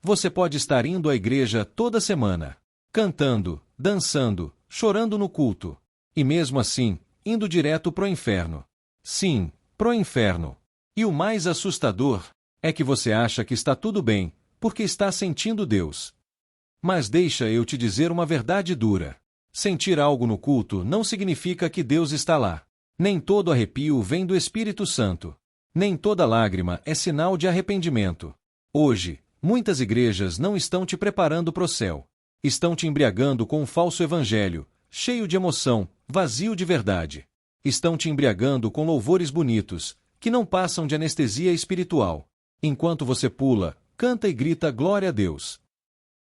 Você pode estar indo à igreja toda semana, cantando, dançando, chorando no culto, e mesmo assim, indo direto pro inferno. Sim, pro inferno. E o mais assustador é que você acha que está tudo bem, porque está sentindo Deus. Mas deixa eu te dizer uma verdade dura. Sentir algo no culto não significa que Deus está lá. Nem todo arrepio vem do Espírito Santo. Nem toda lágrima é sinal de arrependimento. Hoje, muitas igrejas não estão te preparando para o céu. Estão te embriagando com um falso evangelho, cheio de emoção, vazio de verdade. Estão te embriagando com louvores bonitos, que não passam de anestesia espiritual. Enquanto você pula, canta e grita glória a Deus.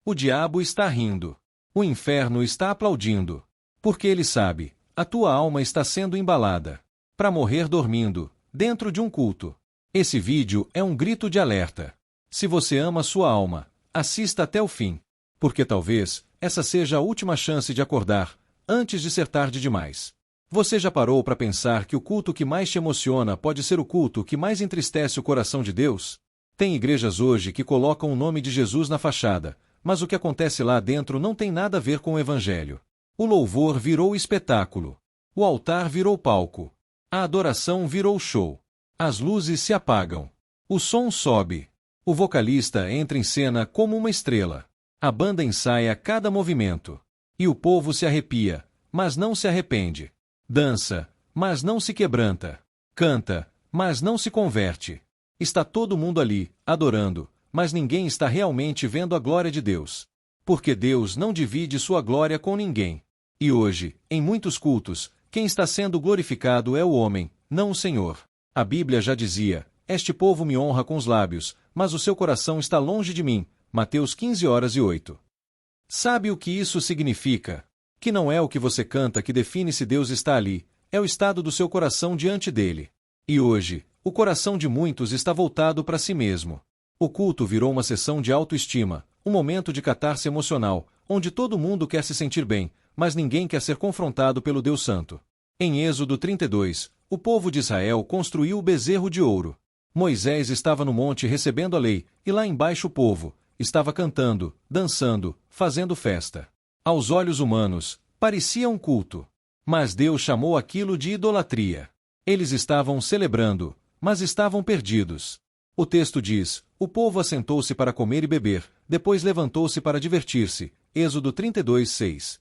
O diabo está rindo. O inferno está aplaudindo. Porque ele sabe, a tua alma está sendo embalada para morrer dormindo, dentro de um culto. Esse vídeo é um grito de alerta. Se você ama sua alma, assista até o fim. Porque talvez essa seja a última chance de acordar, antes de ser tarde demais. Você já parou para pensar que o culto que mais te emociona pode ser o culto que mais entristece o coração de Deus? Tem igrejas hoje que colocam o nome de Jesus na fachada, mas o que acontece lá dentro não tem nada a ver com o Evangelho. O louvor virou espetáculo. O altar virou palco. A adoração virou show. As luzes se apagam. O som sobe. O vocalista entra em cena como uma estrela. A banda ensaia cada movimento. E o povo se arrepia, mas não se arrepende. Dança, mas não se quebranta. Canta, mas não se converte. Está todo mundo ali, adorando, mas ninguém está realmente vendo a glória de Deus. Porque Deus não divide sua glória com ninguém. E hoje, em muitos cultos, quem está sendo glorificado é o homem, não o Senhor. A Bíblia já dizia, este povo me honra com os lábios, mas o seu coração está longe de mim. Mateus 15:08. Sabe o que isso significa? Que não é o que você canta que define se Deus está ali, é o estado do seu coração diante dele. E hoje, o coração de muitos está voltado para si mesmo. O culto virou uma sessão de autoestima, um momento de catarse emocional, onde todo mundo quer se sentir bem, mas ninguém quer ser confrontado pelo Deus Santo. Em Êxodo 32, o povo de Israel construiu o bezerro de ouro. Moisés estava no monte recebendo a lei, e lá embaixo o povo estava cantando, dançando, fazendo festa. Aos olhos humanos, parecia um culto. Mas Deus chamou aquilo de idolatria. Eles estavam celebrando, mas estavam perdidos. O texto diz, o povo assentou-se para comer e beber, depois levantou-se para divertir-se. Êxodo 32:6.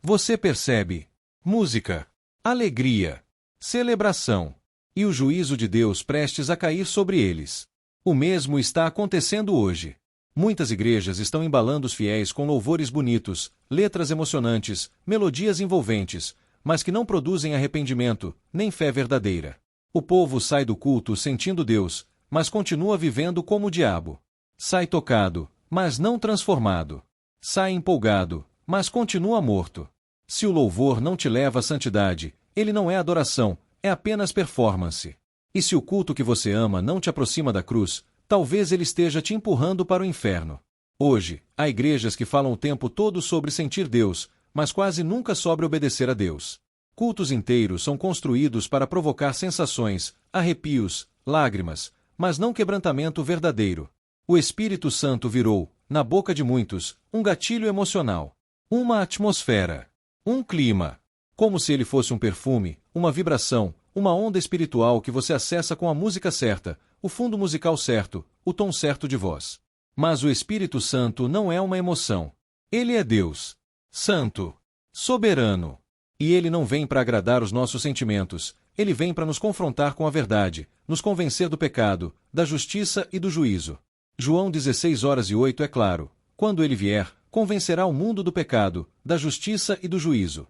Você percebe? Música, alegria, celebração, e o juízo de Deus prestes a cair sobre eles. O mesmo está acontecendo hoje. Muitas igrejas estão embalando os fiéis com louvores bonitos, letras emocionantes, melodias envolventes, mas que não produzem arrependimento, nem fé verdadeira. O povo sai do culto sentindo Deus, mas continua vivendo como o diabo. Sai tocado, mas não transformado. Sai empolgado, mas continua morto. Se o louvor não te leva à santidade, ele não é adoração, é apenas performance. E se o culto que você ama não te aproxima da cruz, talvez ele esteja te empurrando para o inferno. Hoje, há igrejas que falam o tempo todo sobre sentir Deus, mas quase nunca sobre obedecer a Deus. Cultos inteiros são construídos para provocar sensações, arrepios, lágrimas, mas não quebrantamento verdadeiro. O Espírito Santo virou, na boca de muitos, um gatilho emocional, uma atmosfera, um clima, como se ele fosse um perfume, uma vibração, uma onda espiritual que você acessa com a música certa, o fundo musical certo, o tom certo de voz. Mas o Espírito Santo não é uma emoção. Ele é Deus, santo, soberano. E ele não vem para agradar os nossos sentimentos, ele vem para nos confrontar com a verdade, nos convencer do pecado, da justiça e do juízo. João 16:08 é claro, quando ele vier, convencerá o mundo do pecado, da justiça e do juízo.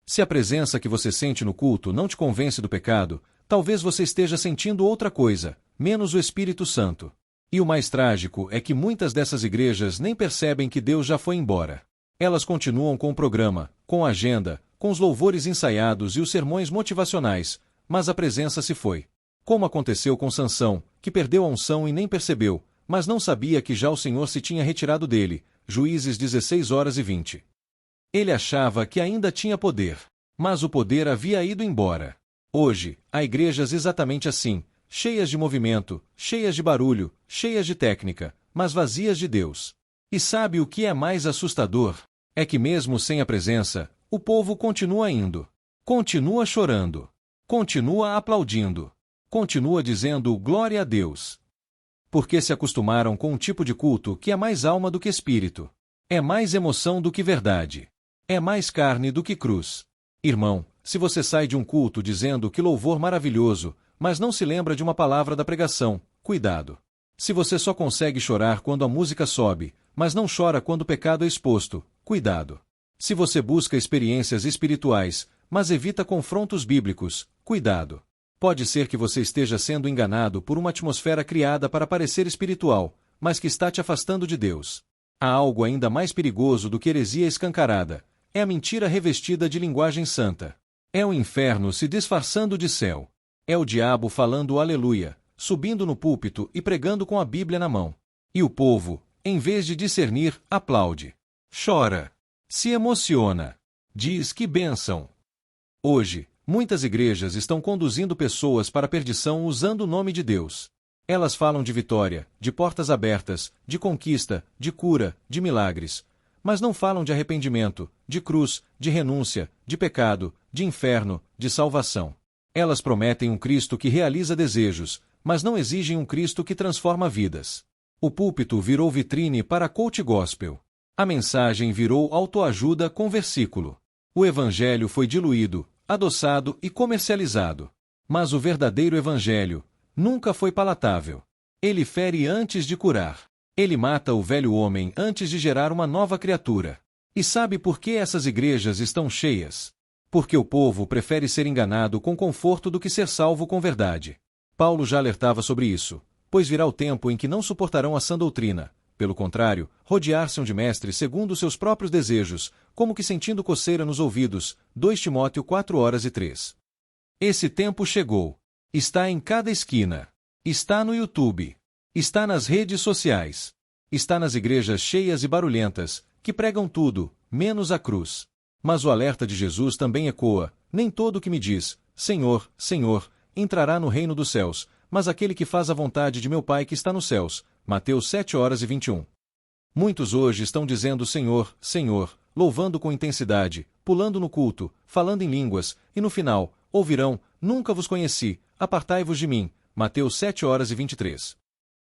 Se a presença que você sente no culto não te convence do pecado, talvez você esteja sentindo outra coisa, menos o Espírito Santo. E o mais trágico é que muitas dessas igrejas nem percebem que Deus já foi embora. Elas continuam com o programa, com a agenda, com os louvores ensaiados e os sermões motivacionais, mas a presença se foi. Como aconteceu com Sansão, que perdeu a unção e nem percebeu, mas não sabia que já o Senhor se tinha retirado dele. Juízes 16:20. Ele achava que ainda tinha poder, mas o poder havia ido embora. Hoje, há igrejas exatamente assim, cheias de movimento, cheias de barulho, cheias de técnica, mas vazias de Deus. E sabe o que é mais assustador? É que mesmo sem a presença, o povo continua indo. Continua chorando. Continua aplaudindo. Continua dizendo glória a Deus. Porque se acostumaram com um tipo de culto que é mais alma do que espírito. É mais emoção do que verdade. É mais carne do que cruz. Irmão, se você sai de um culto dizendo que louvor maravilhoso, mas não se lembra de uma palavra da pregação, cuidado. Se você só consegue chorar quando a música sobe, mas não chora quando o pecado é exposto, cuidado. Se você busca experiências espirituais, mas evita confrontos bíblicos, cuidado. Pode ser que você esteja sendo enganado por uma atmosfera criada para parecer espiritual, mas que está te afastando de Deus. Há algo ainda mais perigoso do que heresia escancarada. É a mentira revestida de linguagem santa. É o inferno se disfarçando de céu. É o diabo falando aleluia, subindo no púlpito e pregando com a Bíblia na mão. E o povo, em vez de discernir, aplaude. Chora. Se emociona. Diz que bênção. Hoje, muitas igrejas estão conduzindo pessoas para a perdição usando o nome de Deus. Elas falam de vitória, de portas abertas, de conquista, de cura, de milagres. Mas não falam de arrependimento, de cruz, de renúncia, de pecado, de inferno, de salvação. Elas prometem um Cristo que realiza desejos, mas não exigem um Cristo que transforma vidas. O púlpito virou vitrine para coach gospel. A mensagem virou autoajuda com versículo. O evangelho foi diluído, adoçado e comercializado. Mas o verdadeiro evangelho nunca foi palatável. Ele fere antes de curar. Ele mata o velho homem antes de gerar uma nova criatura. E sabe por que essas igrejas estão cheias? Porque o povo prefere ser enganado com conforto do que ser salvo com verdade. Paulo já alertava sobre isso, pois virá o tempo em que não suportarão a sã doutrina. Pelo contrário, rodear-se-ão de mestres segundo os seus próprios desejos, como que sentindo coceira nos ouvidos. 2 Timóteo 4:3. Esse tempo chegou. Está em cada esquina. Está no YouTube. Está nas redes sociais. Está nas igrejas cheias e barulhentas, que pregam tudo, menos a cruz. Mas o alerta de Jesus também ecoa: nem todo o que me diz, Senhor, Senhor, entrará no reino dos céus, mas aquele que faz a vontade de meu Pai que está nos céus. Mateus 7:21. Muitos hoje estão dizendo Senhor, Senhor, louvando com intensidade, pulando no culto, falando em línguas, e no final, ouvirão, nunca vos conheci, apartai-vos de mim. Mateus 7:23.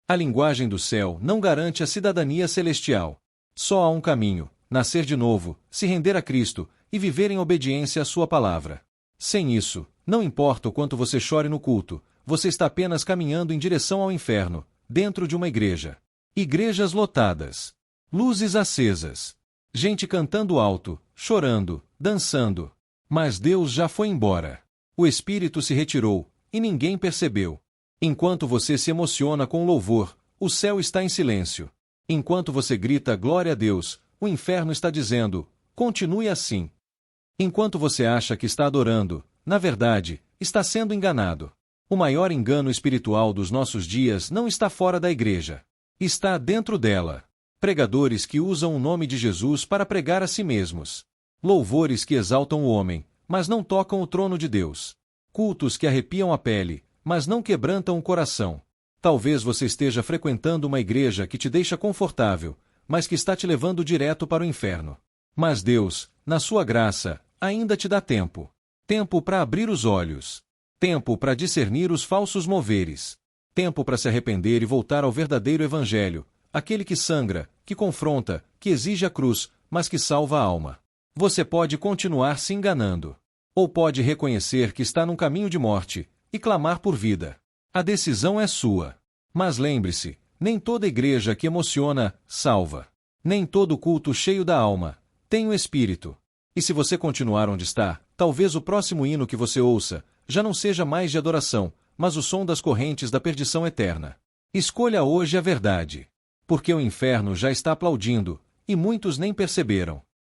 A linguagem do céu não garante a cidadania celestial. Só há um caminho: nascer de novo, se render a Cristo, e viver em obediência à sua palavra. Sem isso, não importa o quanto você chore no culto, você está apenas caminhando em direção ao inferno, dentro de uma igreja. Igrejas lotadas. Luzes acesas. Gente cantando alto, chorando, dançando. Mas Deus já foi embora. O Espírito se retirou, e ninguém percebeu. Enquanto você se emociona com louvor, o céu está em silêncio. Enquanto você grita glória a Deus, o inferno está dizendo, continue assim. Enquanto você acha que está adorando, na verdade, está sendo enganado. O maior engano espiritual dos nossos dias não está fora da igreja. Está dentro dela. Pregadores que usam o nome de Jesus para pregar a si mesmos. Louvores que exaltam o homem, mas não tocam o trono de Deus. Cultos que arrepiam a pele, mas não quebrantam o coração. Talvez você esteja frequentando uma igreja que te deixa confortável, mas que está te levando direto para o inferno. Mas Deus, na sua graça, ainda te dá tempo. Tempo para abrir os olhos. Tempo para discernir os falsos moveres. Tempo para se arrepender e voltar ao verdadeiro evangelho, aquele que sangra, que confronta, que exige a cruz, mas que salva a alma. Você pode continuar se enganando. Ou pode reconhecer que está num caminho de morte, e clamar por vida. A decisão é sua. Mas lembre-se, nem toda igreja que emociona, salva. Nem todo culto cheio da alma tem o Espírito. E se você continuar onde está, talvez o próximo hino que você ouça já não seja mais de adoração, mas o som das correntes da perdição eterna. Escolha hoje a verdade. Porque o inferno já está aplaudindo, e muitos nem perceberam.